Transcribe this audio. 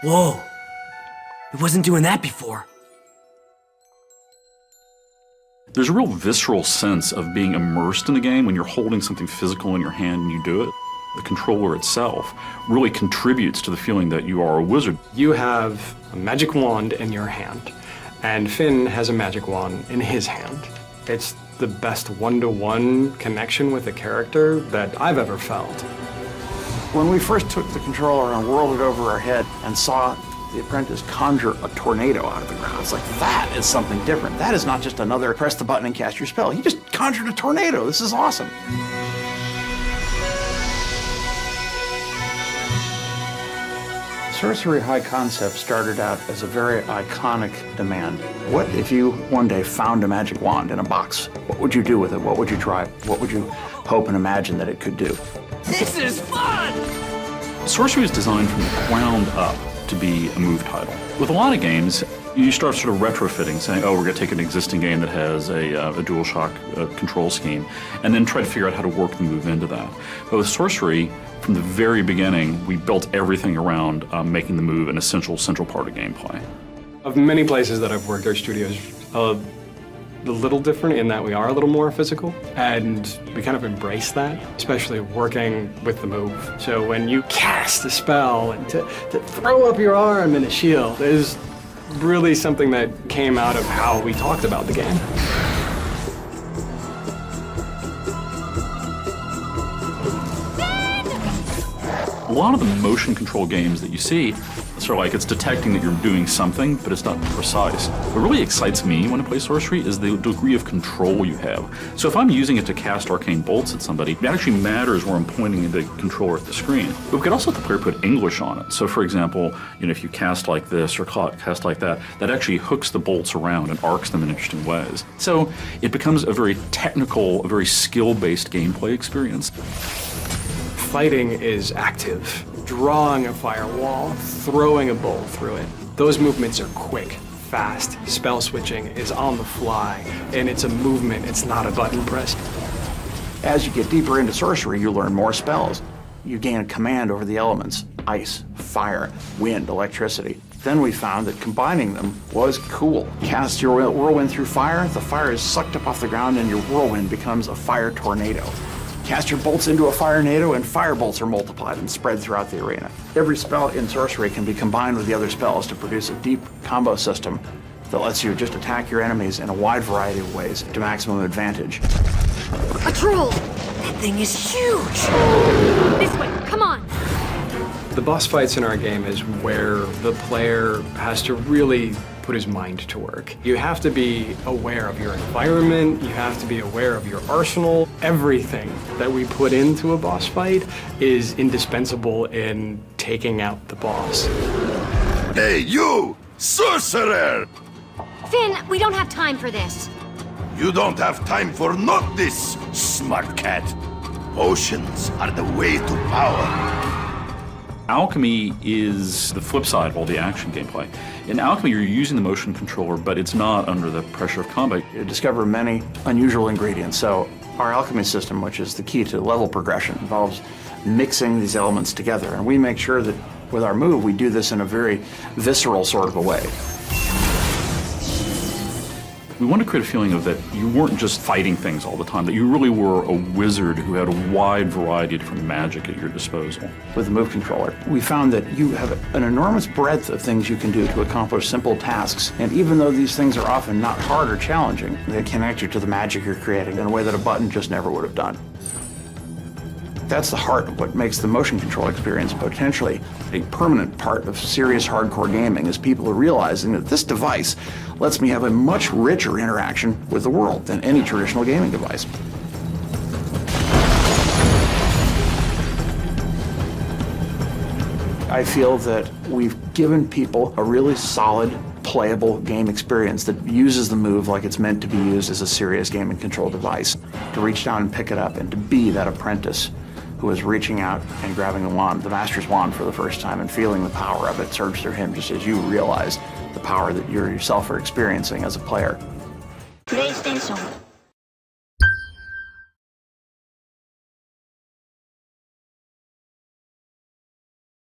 Whoa! It wasn't doing that before. There's a real visceral sense of being immersed in the game when you're holding something physical in your hand and you do it. The controller itself really contributes to the feeling that you are a wizard. You have a magic wand in your hand, and Finn has a magic wand in his hand. It's the best one-to-one connection with a character that I've ever felt. When we first took the controller and whirled it over our head and saw the apprentice conjure a tornado out of the ground, it's like, that is something different. That is not just another press the button and cast your spell. He just conjured a tornado. This is awesome. Sorcery High Concept started out as a very iconic demand. What if you one day found a magic wand in a box? What would you do with it? What would you try? What would you hope and imagine that it could do? This is fun! Sorcery was designed from the ground up to be a move title. With a lot of games, you start sort of retrofitting, saying, oh, we're going to take an existing game that has a DualShock control scheme, and then try to figure out how to work the move into that. But with Sorcery, from the very beginning, we built everything around making the move an essential central part of gameplay. Of many places that I've worked, our studio's a little different in that we are a little more physical, and we kind of embrace that, especially working with the move. So when you cast a spell and to throw up your arm in a shield is really something that came out of how we talked about the game. A lot of the motion control games that you see, sort of like it's detecting that you're doing something, but it's not precise. What really excites me when I play Sorcery is the degree of control you have. So if I'm using it to cast arcane bolts at somebody, it actually matters where I'm pointing the controller at the screen. But we could also let the player put English on it. So for example, if you cast like this or cast like that, that actually hooks the bolts around and arcs them in interesting ways. So it becomes a very technical, a very skill-based gameplay experience. Fighting is active. Drawing a firewall, throwing a bolt through it. Those movements are quick, fast. Spell switching is on the fly, and it's a movement, it's not a button press. As you get deeper into Sorcery, you learn more spells. You gain a command over the elements: ice, fire, wind, electricity. Then we found that combining them was cool. Cast your whirlwind through fire, the fire is sucked up off the ground and your whirlwind becomes a fire tornado. Cast your bolts into a fire-nado and fire bolts are multiplied and spread throughout the arena. Every spell in Sorcery can be combined with the other spells to produce a deep combo system that lets you just attack your enemies in a wide variety of ways to maximum advantage. A troll! That thing is huge! This way, come on! The boss fights in our game is where the player has to really put his mind to work. You have to be aware of your environment, you have to be aware of your arsenal. Everything that we put into a boss fight is indispensable in taking out the boss. Hey, you! Sorcerer! Finn, we don't have time for this. You don't have time for not this, smart cat. Potions are the way to power. Alchemy is the flip side of all the action gameplay. In Alchemy, you're using the motion controller, but it's not under the pressure of combat. You discover many unusual ingredients. So our alchemy system, which is the key to level progression, involves mixing these elements together. And we make sure that with our move, we do this in a very visceral sort of a way. We want to create a feeling of that you weren't just fighting things all the time, that you really were a wizard who had a wide variety of different magic at your disposal. With the move controller, we found that you have an enormous breadth of things you can do to accomplish simple tasks. And even though these things are often not hard or challenging, they connect you to the magic you're creating in a way that a button just never would have done. That's the heart of what makes the motion control experience potentially a permanent part of serious hardcore gaming, is people are realizing that this device lets me have a much richer interaction with the world than any traditional gaming device. I feel that we've given people a really solid, playable game experience that uses the move like it's meant to be used as a serious game and control device, to reach down and pick it up and to be that apprentice who is reaching out and grabbing the wand, the Master's wand, for the first time and feeling the power of it surge through him, just as you realize the power that you yourself are experiencing as a player. PlayStation